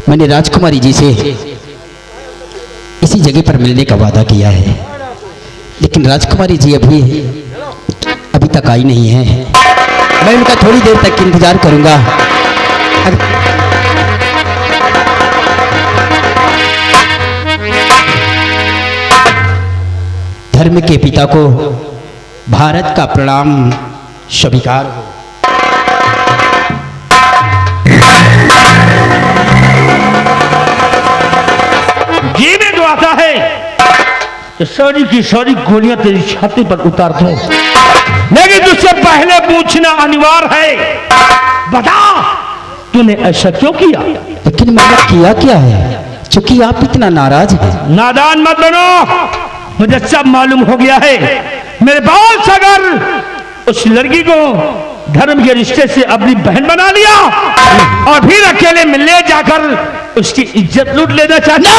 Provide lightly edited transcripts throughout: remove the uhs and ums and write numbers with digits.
मैंने राजकुमारी जी से इसी जगह पर मिलने का वादा किया है, लेकिन राजकुमारी जी अभी तक आई नहीं है। मैं उनका थोड़ी देर तक इंतजार करूंगा। धर्म के पिता को भारत का प्रणाम स्वीकार हो। जी में जो आता है कि सारी की सारी गोलियां तेरी छाती पर उतार दो, लेकिन तुझसे पहले पूछना अनिवार्य है। बता तूने ऐसा क्यों किया? लेकिन मैंने किया क्या है, चूंकि आप इतना नाराज हैं। नादान मत बनो, मुझे सब मालूम हो गया है। मेरे बाल अगर उस लड़की को धर्म के रिश्ते से अपनी बहन बना लिया और फिर अकेले में ले जाकर उसकी इज्जत लूट लेना चाहता।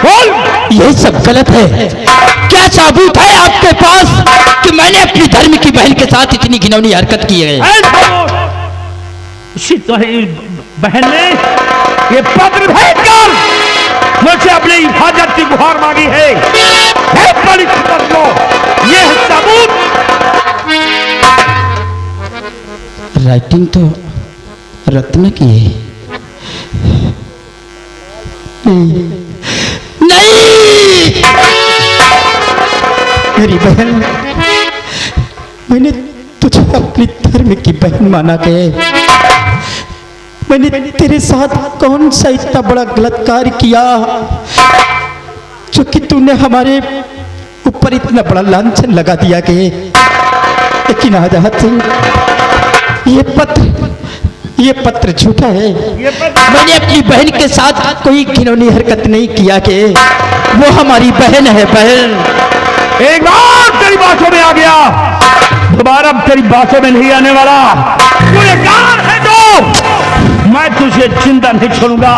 बोल, यही सब गलत है। क्या सबूत है आपके पास कि मैंने अपनी धर्म की बहन के साथ इतनी घिनौनी हरकत की है? उसी तुम्हारी बहन ने ये पत्र भेजकर मुझसे अपनी हिफाजत की गुहार मांगी है। ये सबूत। राइटिंग तो रत्न की है। नहीं मेरी बहन, मैंने तुझे अपनी धर्म की बहन माना के मैंने तेरे साथ कौन सा इतना बड़ा गलत कार्य किया जो कि तूने हमारे ऊपर इतना बड़ा लांछन लगा दिया के। लेकिन आजाद सिंह, ये पत्र झूठा है। मैंने अपनी बहन के साथ कोई घिनौनी हरकत नहीं किया के। वो हमारी बहन है। बहन, एक बार तेरी बातों में आ गया, दोबारा तेरी बातों में नहीं आने वाला। तू ये गार है तो मैं तुझे जिंदा नहीं छोड़ूंगा।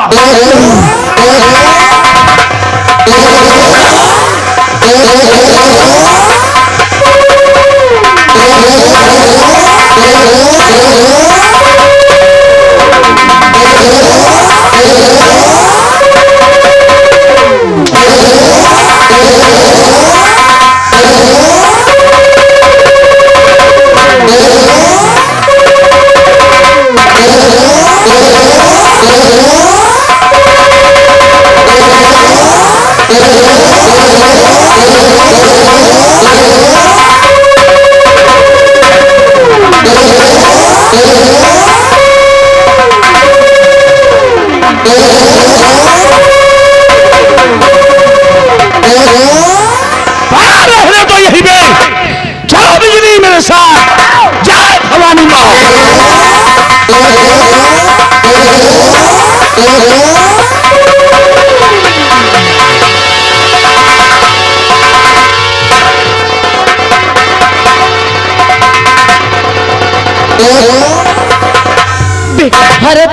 भरत,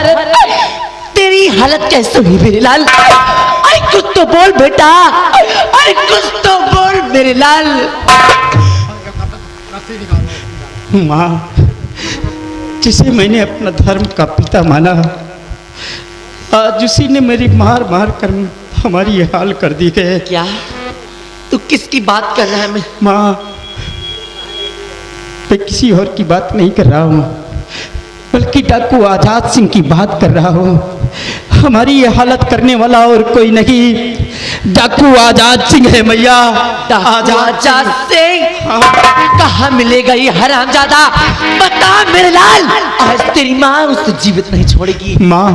तेरी हालत कैसे हुई मेरे लाल? अरे कुछ तो बोल बेटा, अरे कुछ तो बोल मेरे लाल। माँ, जिसे मैंने अपना धर्म का पिता माना, आज उसी ने मेरी मार मार कर हमारी ये हाल कर दी है। क्या तू किसकी बात कर रहा है? माँ, मैं किसी और की बात नहीं कर रहा हूँ, बल्कि डाकू आजाद सिंह की बात कर रहा हूँ। हमारी ये हालत करने वाला और कोई नहीं, डाकू आजाद सिंह है मैया। आजाद सिंह कहाँ मिलेगा ये हरामजादा? बता मेरे लाल, आज तेरी माँ उसे जीवित नहीं छोड़ेगी। माँ,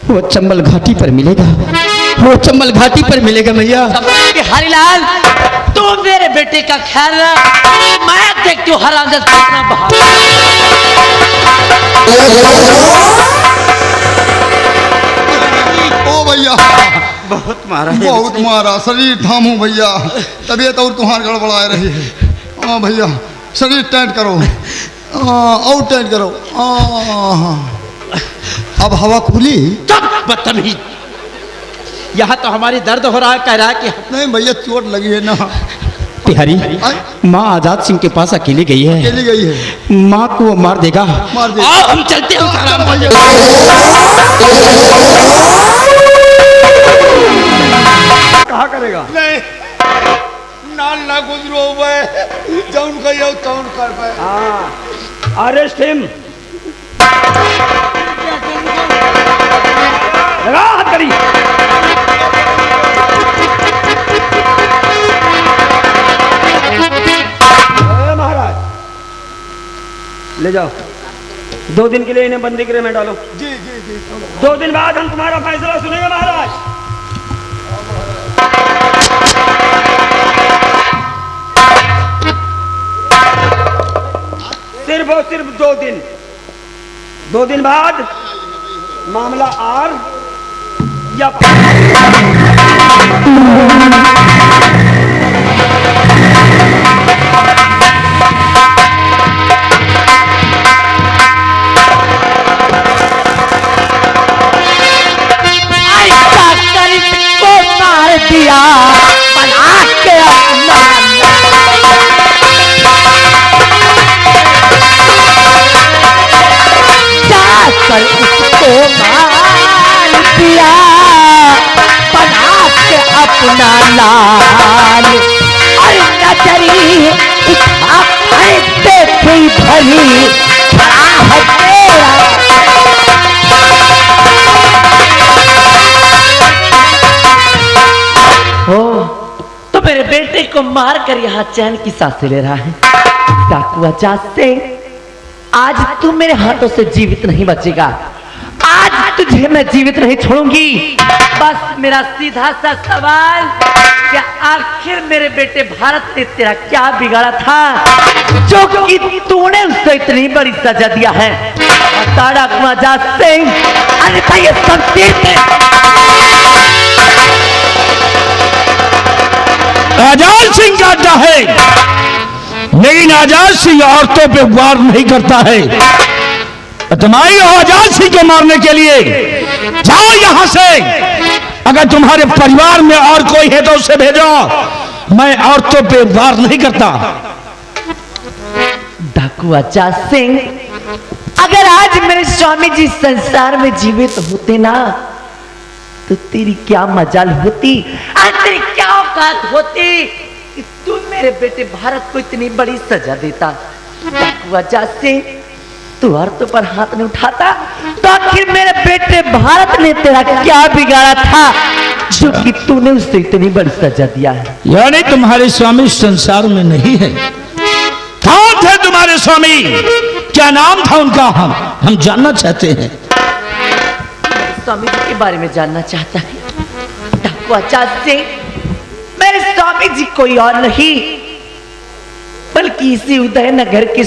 वो चंबल घाटी पर मिलेगा, वो चंबल घाटी पर मिलेगा मैया। हरिलाल, तू मेरे बेटे का ख्याल रख, मैं देखती हूँ हरामजादा कितना बहा। ओ भैया, बहुत मारा है, बहुत मारा। शरीर थामू भैया, तबीयत और तुम्हारी गड़बड़ाए रही है। हाँ भैया, शरीर टाइट करो, और टाइट करो। अब हवा खुली। बदतमीज, यहाँ तो हमारी दर्द हो रहा है, कह रहा है कि नहीं भैया चोट लगी है ना। तिहारी, आय, माँ आजाद सिंह के पास अकेली गई है, चली गई है, माँ को वो मार देगा। मार दे। आओ हम चलते हैं उस आराम भैया। कहा करेगा? नहीं नाल ना गुजरो हुए जौन कहियो तौन कर पाए। हाँ, अरेस्ट हिम। लगा हाथ करी। महाराज ले जाओ, 2 दिन के लिए इन्हें बंदी गृह में डालो। जी जी जी 2 दिन बाद हम तुम्हारा फैसला सुनेंगे महाराज। सिर्फ और सिर्फ 2 दिन। 2 दिन बाद मामला आर या ऐसा कर इसको मार दिया बना के अपना। जाकर उसको मार दिया बना के अपना लाल। और नजरी उठा कर देखी भरी खड़ा है तेरा। हो तो मेरे बेटे को मार कर यहाँ चैन की सांसें ले रहा है। डाकू आजाद सिंह, आज तू मेरे हाथों से जीवित नहीं बचेगा। आज तुझे मैं जीवित नहीं छोड़ूंगी। बस मेरा सीधा सा सवाल, क्या आखिर मेरे बेटे भारत ने तेरा क्या बिगाड़ा था जो कि तूने उसको इतनी बड़ी सजा दिया है? बता डाकू आजाद सिंह, अन्यथा ये सब आजाद सिंह का अड्डा है, लेकिन आजाद सिंह औरतों पे वार नहीं करता है। तुम्हारी आजाद सिंह को मारने के लिए जाओ यहां से। अगर तुम्हारे परिवार में और कोई है तो उसे भेजो। मैं औरतों पे वार नहीं करता। डाकू आजाद सिंह, अगर आज मेरे स्वामी जी संसार में जीवित होते ना तो तेरी क्या मजाल होती, तेरी क्या औकात होती कि तू मेरे बेटे भारत को इतनी बड़ी सजा देता। डाकू आजाद सिंह, तू औरतों पर हाथ नहीं उठाता तो आखिर मेरे बेटे भारत ने तेरा क्या बिगाड़ा था जो कि तूने उससे इतनी बड़ी सजा दिया है? यानी तुम्हारे स्वामी संसार में नहीं है। कौन थे तुम्हारे स्वामी? क्या नाम था उनका? हम जानना चाहते हैं। स्वामी जी के बारे में जानना चाहता है? डाकू आजाद सिंह, मेरे स्वामी जी कोई और नहीं बल्कि इसी उदयनगर के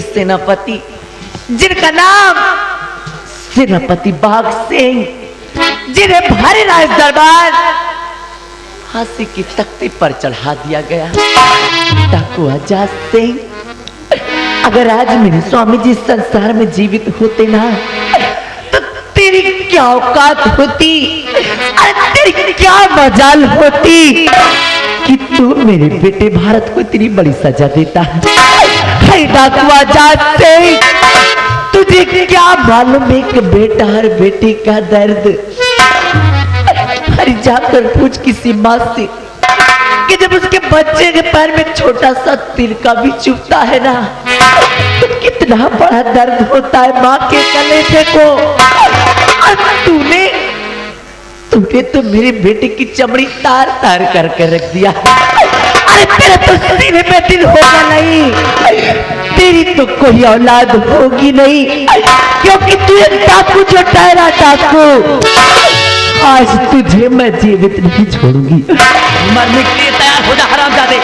सेनापति, जिनका नाम सेनापति बाघ सिंह, जिन्हें भारी राज दरबार फांसी की तख्ती पर चढ़ा दिया गया। डाकू आजाद सिंह, अगर आज मेरे स्वामी जी संसार में जीवित होते ना तो तेरी क्या औकात होती, अरे तेरी क्या मजाल होती कि तू मेरे बेटे भारत को इतनी बड़ी सजा देता है? डाकू आजाद सिंह, तुझे क्या मालूम है कि बेटा हर बेटे का दर्द? अरे जाकर पूछ किसी माँ से कि जब उसके बच्चे के पैर में छोटा सा तिल का भी चुभता है ना तो कितना बड़ा दर्द होता है माँ के कलेजे को। और तूने तो मेरे बेटे की चमड़ी तार तार करके रख दिया। अरे तेरे तो सीने में दिल होगा नहीं, तेरी तो कोई औलाद होगी नहीं, क्योंकि तू एक डाकू जो ठहरा डाकू। आज तुझे मैं जीवित नहीं छोड़ूंगी। मरने के लिए तैयार हो जा हरामजादे।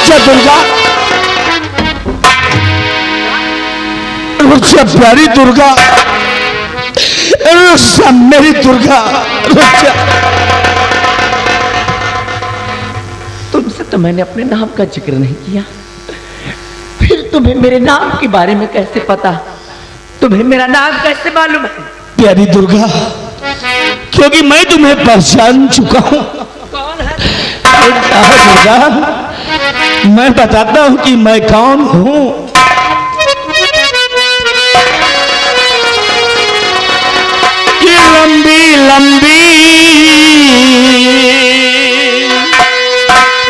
जय दुर्गा, रुक प्यारी दुर्गा, मेरी दुर्गा, तुमसे तो मैंने अपने नाम का जिक्र नहीं किया, फिर तुम्हें मेरे नाम के बारे में कैसे पता? तुम्हें मेरा नाम कैसे मालूम है? प्यारी दुर्गा, क्योंकि मैं तुम्हें पहचान चुका हूं। दुर्गा, मैं बताता हूं कि मैं कौन हूं। कि लंबी लंबी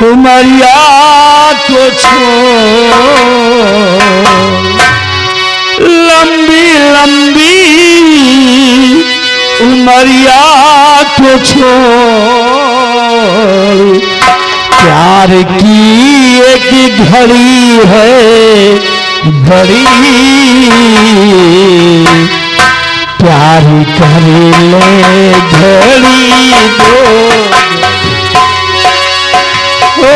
उमरिया को छोड़, लंबी लंबी उमरिया को छोड़, प्यार की एक घड़ी है बड़ी, प्यार कर ले घड़ी दो। ओ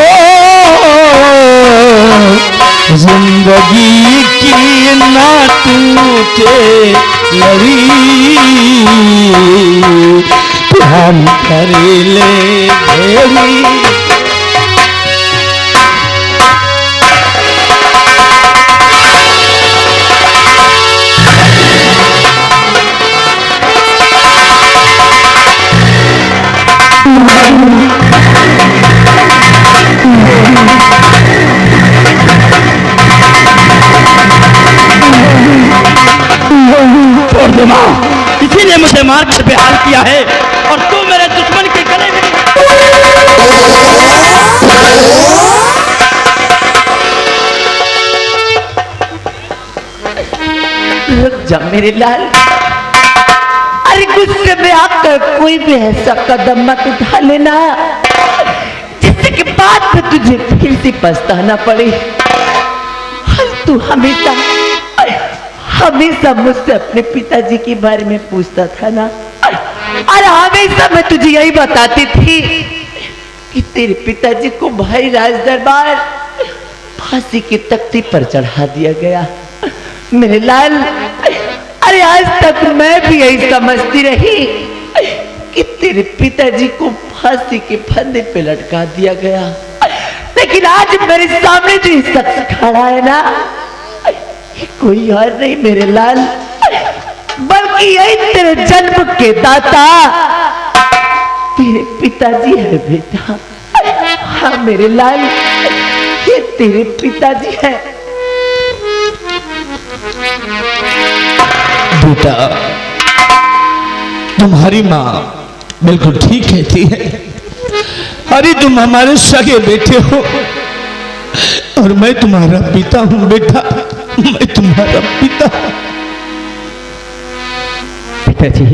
जिंदगी की ना टूटे लड़ी, प्यार कर ले घड़ी। इसीलिए मुझे मार कर बेहाल किया है और तू मेरे दुश्मन के गले में। रुक जा मेरे लाल, अरे गुस्से में आकर कोई भी ऐसा कदम मत उठा लेना जिससे कि बाद में तुझे फिर से पछताना पड़े। तू हमेशा मुझसे अपने पिताजी के बारे में पूछता था ना, और हमेशा मैं तुझे यही बताती थी कि तेरे पिताजी को भाई राज दरबार फांसी की तख्ती पर चढ़ा दिया गया। मेरे लाल, अरे आज तक मैं भी यही समझती रही कि तेरे पिताजी को फांसी के फंदे पे लटका दिया गया, लेकिन आज मेरे सामने जो शख्स खड़ा है ना, कोई और नहीं मेरे लाल, बल्कि यही तेरे जन्म के दाता तेरे पिताजी है बेटा। हाँ मेरे लाल, ये तेरे पिताजी है। बेटा, तुम्हारी माँ बिल्कुल ठीक कहती है। अरे तुम हमारे सगे बेटे हो और मैं तुम्हारा पिता हूं बेटा, मैं तुम्हारा पिता। पिताजी,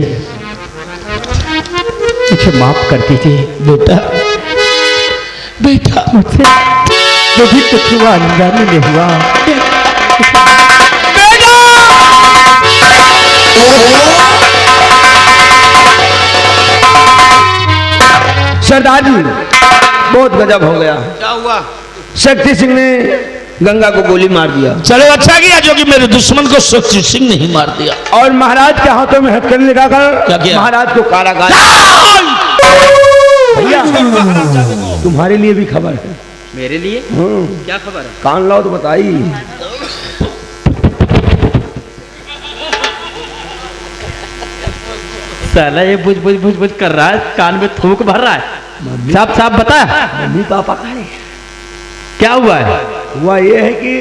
मुझे माफ कर दीजिए बेटा, बेटा मुझसे जो भी कुछ हुआ अनजाने में हुआ। सरदार जी, बहुत गजब हो गया। क्या हुआ? शक्ति सिंह ने गंगा को गोली मार दिया। चलो अच्छा किया जो कि मेरे दुश्मन को शक्ति सिंह ने ही मार दिया। और महाराज के हाथों में हथकड़ी क्या लगाकर किया? महाराज को कारागार। भैया, तुम्हारे लिए भी खबर है। मेरे लिए क्या खबर है? कान लाओ तो बताइए। साला ये बुझ बुझ बुझ बुझ कर रहा है, कान में थूक भर रहा है। साफ साफ बता, मम्मी पापा कहाँ है? क्या हुआ है? हुआ ये है कि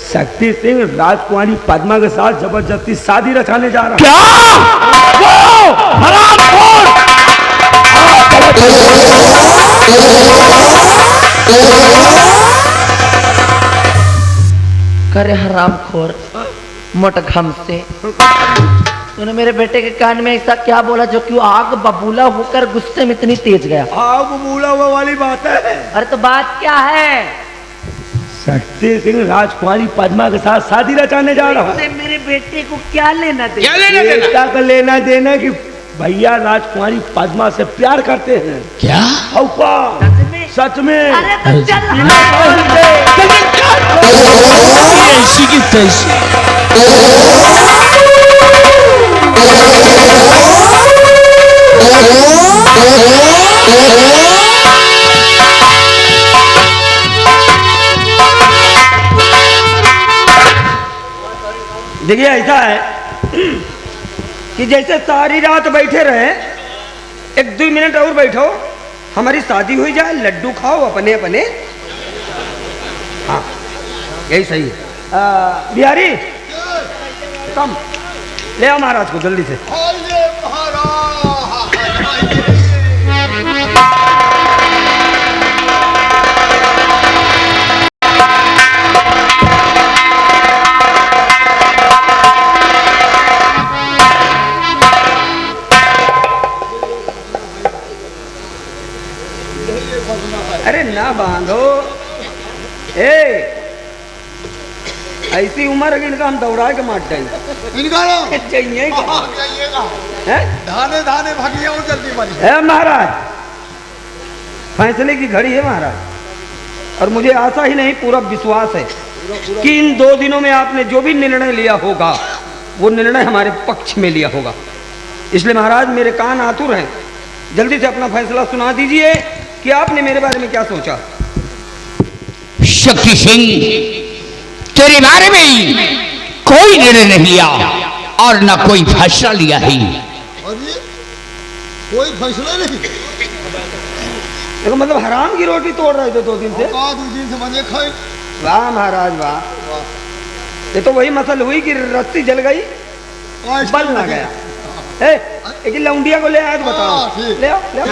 शक्ति सिंह राजकुमारी पद्मा के साथ जबरदस्ती शादी रचाने जा रहा है। क्या? वो हरामखोर! करे हरामखोर मोटा घम से, तूने मेरे बेटे के कान में ऐसा क्या बोला जो कि वो आग बबूला होकर गुस्से में इतनी तेज गया? आग बबूला हुआ वाली बात है। अरे तो बात क्या है? शक्ति सिंह राजकुमारी पद्मा के साथ शादी रचाने जा रहा है। मेरे बेटे को क्या लेना दे? क्या लेना देना? बेटा का लेना देना कि भैया राजकुमारी पद्मा से प्यार करते हैं। क्या? सच में? अरे तो चल ऐसी की तैसी। देखिए ऐसा है कि जैसे सारी रात बैठे रहे एक 2 मिनट और बैठो, हमारी शादी हो जाए, लड्डू खाओ अपने अपने। हाँ यही सही है। बिहारी कम ले आओ महाराज को जल्दी से। आइए महाराज। अरे ना बांधो, ए ऐसी उम्र है इनका हम दौड़ा के मार देंगे। निकालो। चाहिए क्या? हैं? धाने धाने भागिए और जल्दी मारिए। है महाराज, फैसले की घड़ी है महाराज, और मुझे आशा ही नहीं पूरा विश्वास है कि इन 2 दिनों में आपने जो भी निर्णय लिया होगा वो निर्णय हमारे पक्ष में लिया होगा। इसलिए महाराज मेरे कान आतुर हैं, जल्दी से अपना फैसला सुना दीजिए कि आपने मेरे बारे में क्या सोचा। शक्ति सिंह, तेरे बारे में कोई निर्णय नहीं लिया और न कोई फैसला लिया है। और ये कोई फैसला नहीं। देखो मतलब हराम की रोटी तोड़ रहे थे 2 दिन से। 2 दिन से बने खाए। वाह महाराज वाह, ये तो वही मसल हुई कि रस्सी जल गई बल ना गया। एक लौंडिया को ले आया तो बताओ। हाँ, ठीक। ले आओ, ले आओ।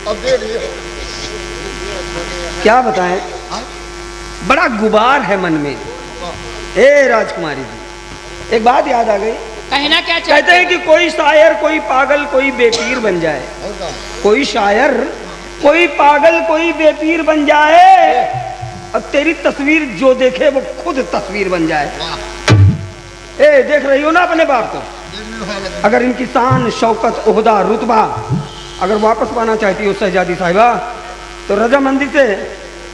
अब दे लिए। क्या बताएं, बड़ा गुबार है मन में। ए राजकुमारी जी, एक बात याद आ गई। कहना क्या कहते चाहते हैं कि कोई शायर कोई पागल कोई बेपीर बन जाए, कोई शायर कोई पागल कोई बेपीर बन जाए, और तेरी तस्वीर जो देखे वो खुद तस्वीर बन जाए। ए देख रही हो ना अपने बाप को, अगर इनकी शान शौकत ओहदा रुतबा अगर वापस पाना चाहती हो शहजादी साहिबा, तो रजामंदी से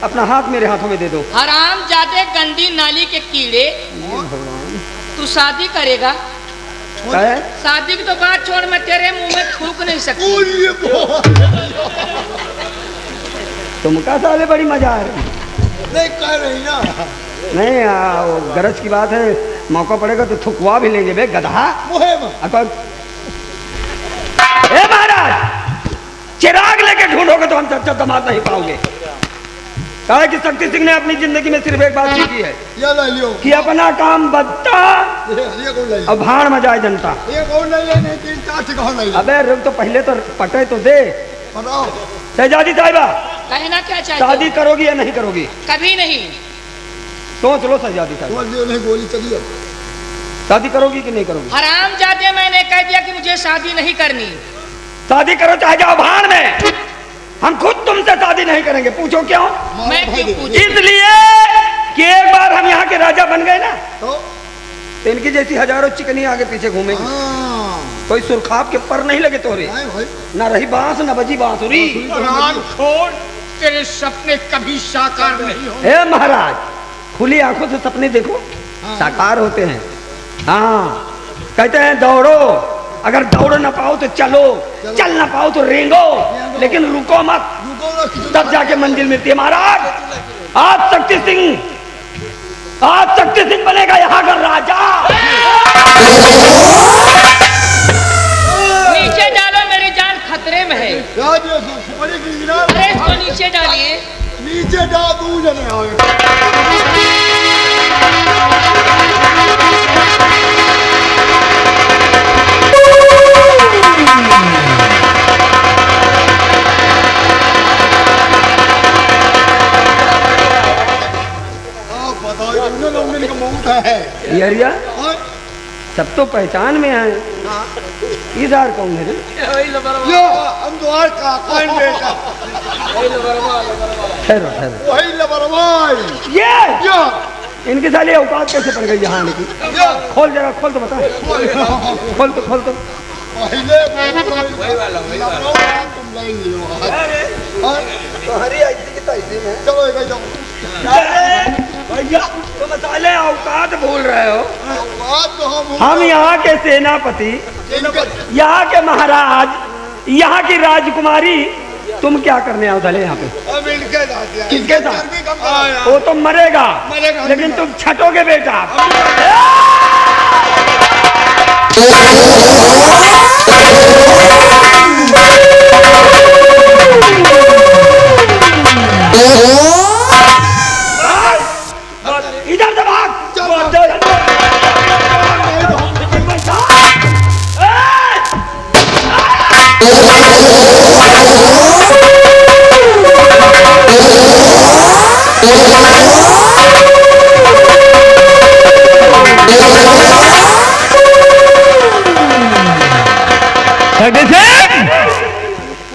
अपना हाथ मेरे हाथों में दे दो। हराम जाते गंदी नाली के कीड़े, तू शादी करेगा? क्या है? शादी की तो बात छोड़, मैं तेरे मुंह में थूक नहीं सकती। तुमका साले बड़ी मजा आ रही। नहीं कह रही ना। नहीं वो गरज की बात है, मौका पड़ेगा तो थुकवा भी लेंगे बे गधा। ए महाराज, चिराग लेके ढूंढोगे तो हम सच्चा दामाद नहीं पाओगे। कहा कि शक्ति सिंह ने अपनी जिंदगी में सिर्फ एक बात सीखी है ये ले लियो कि अपना काम बदता ये कौन ले और भाड़ में जाए जनता। ये कौन ले लेने 3-4 ठिकाना ले ले। अबे रुक तो पहले तो पटे तो दे। बताओ शहजादी साहिबा, कहना क्या चाहते हो? शादी करोगी या नहीं करोगी? कभी नहीं। सोच लो शहजादी साहिबा, बोल दियो नहीं गोली चली अब। शादी करोगी कि नहीं करोगी? हराम जाते मैंने कह दिया कि मुझे शादी नहीं करनी। शादी करो चाहे जाओ भाड़ में, हम खुद तुमसे शादी नहीं करेंगे। पूछो क्यों? मैं क्यों पूछूं? इसलिए कि एक बार हम यहाँ के राजा बन गए ना, तो इनकी जैसी हजारों चिकनी आगे पीछे घूमेंगे। हाँ कोई सुरखाब के पर नहीं लगे तोरे, नहीं भाई ना रही बांस ना बजी बांसुरी। छोड़, तेरे सपने कभी साकार नहीं हो। हे महाराज, खुली आंखों से सपने देखो, साकार होते हैं। हाँ कहते हैं दौड़ो, अगर दौड़ ना पाओ तो चलो, चल ना पाओ तो रेंगो, लेकिन रुको मत, तब जाके मंजिल मिलती है। महाराज आज शक्ति सिंह बनेगा यहाँ का राजा। नीचे डालो, मेरी जान खतरे में है। याद ये सुपड़ी की गिरा अरे इसको नीचे डालिए। नीचे डाल दूं जने आओगे। आप बताओ इन्होंने लोग का मौत है। ये अरिया और सब तो पहचान में है। इधर कौन है रे? यो हम द्वार का कौन बेटा ठहरो ठहरो, वही लबरवाई ये यो इनकी साली औकात कैसे पड़ गई यहाँ आने की? यो खोल जरा, खोल तो बता, खोल तो। पहले लबरवाई तुम ले लियो। और तुम्हारी ऐसी की तैसी में चलो एक जाओ। भैया तुम साले औकात भूल रहे हो। बात तो हम यहाँ के सेनापति, इनका यहाँ के महाराज यहाँ की राजकुमारी तुम क्या करने आओ दले यहाँ पे? किसके साथ? वो तो मरेगा लेकिन तुम छटोगे बेटा। इधर से भाग।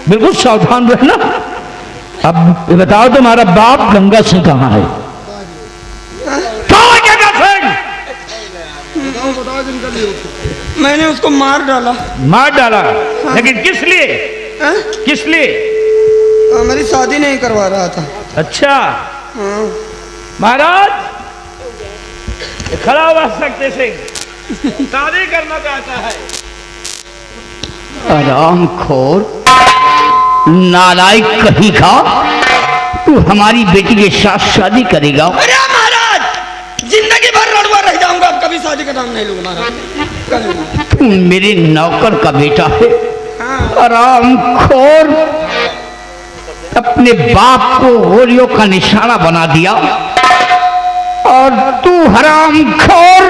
बिल्कुल सावधान रहना। अब ये बताओ तुम्हारा बाप गंगा सिंह कहाँ है? कहाँ है गंगा सिंह? मैंने उसको मार डाला। मार डाला? लेकिन किस लिए? किस लिए? मेरी शादी नहीं करवा रहा था। अच्छा महाराज खड़ा हुआ सकते सिंह शादी करना चाहता है। आरामखोर नालायक कहीं का, तू हमारी बेटी के साथ शादी करेगा? अरे महाराज जिंदगी भर लड़वा रह जाऊंगा, अब कभी शादी का नाम नहीं लूंगा महाराज। तू मेरे नौकर का बेटा है। आरामखोर, अपने बाप को गोलियों का निशाना बना दिया और तू हरामखोर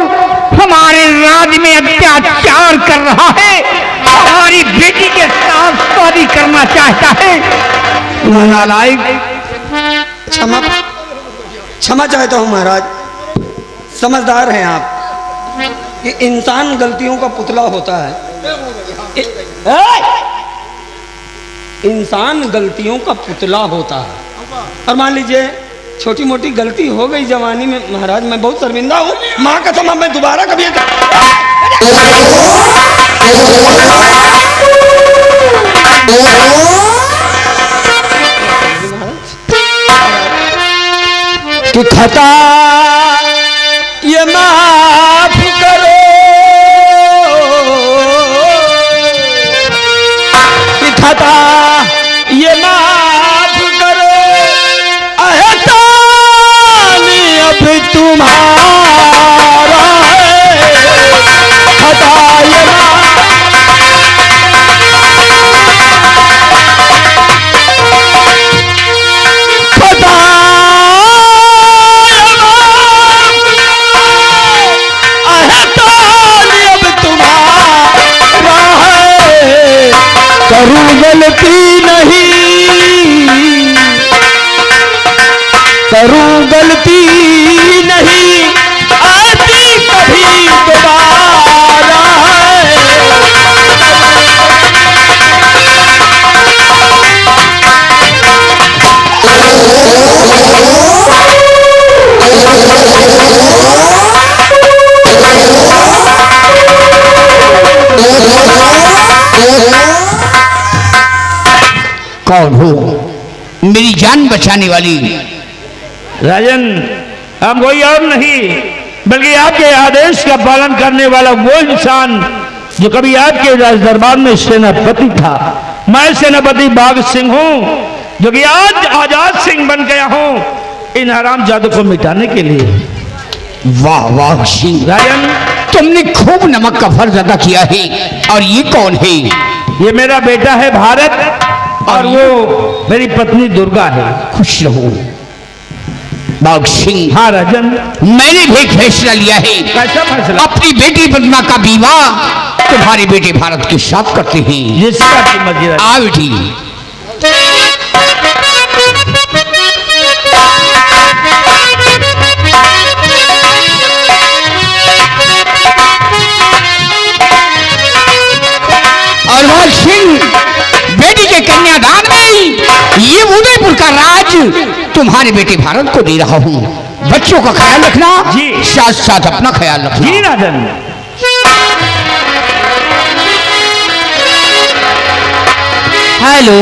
हमारे राज में अत्याचार कर रहा है, हमारी बेटी के साथ शादी करना चाहता है। नालायक। क्षमा चाहता हूँ महाराज। समझदार हैं आप कि इंसान गलतियों का पुतला होता है। इंसान गलतियों का पुतला होता है और मान लीजिए छोटी मोटी गलती हो गई जवानी में महाराज, मैं बहुत शर्मिंदा हूँ। माँ कसम अब मैं दोबारा कभी कि खता ये माफ करो, कि खता ये माफ करो, एहसान अब तुम्हारा है। खता ये करूं गलती नहीं, करूं गलती नहीं, आती कभी दोबारा है। कौन हो मेरी जान बचाने वाली? राजन, हम कोई और नहीं बल्कि आपके आदेश का पालन करने वाला वो इंसान जो कभी आपके राज दरबार में सेनापति था। मैं सेनापति बाघ सिंह हूँ जो कि आज आजाद सिंह बन गया हूँ इन हराम जादू को मिटाने के लिए। वाह वाह सिंह, राजन तुमने खूब नमक का फर्ज अदा किया है। और ये कौन है? ये मेरा बेटा है भारत और वो मेरी पत्नी दुर्गा है। खुश रहो बाघ सिंह। हाँ राजन, मैंने भी फैसला लिया है। कैसा फैसला? अपनी बेटी पद्मा का विवाह तुम्हारे बेटे भारत के साथ करते हैं। जिसका की मर्जी राजन। आ बेटी। और बाघ सिंह, बेटी के कन्यादान में ये उदयपुर का राज तुम्हारे बेटे भारत को दे रहा हूँ। बच्चों का ख्याल रखना जी, साथ साथ अपना ख्याल रखना। जी राजन। हेलो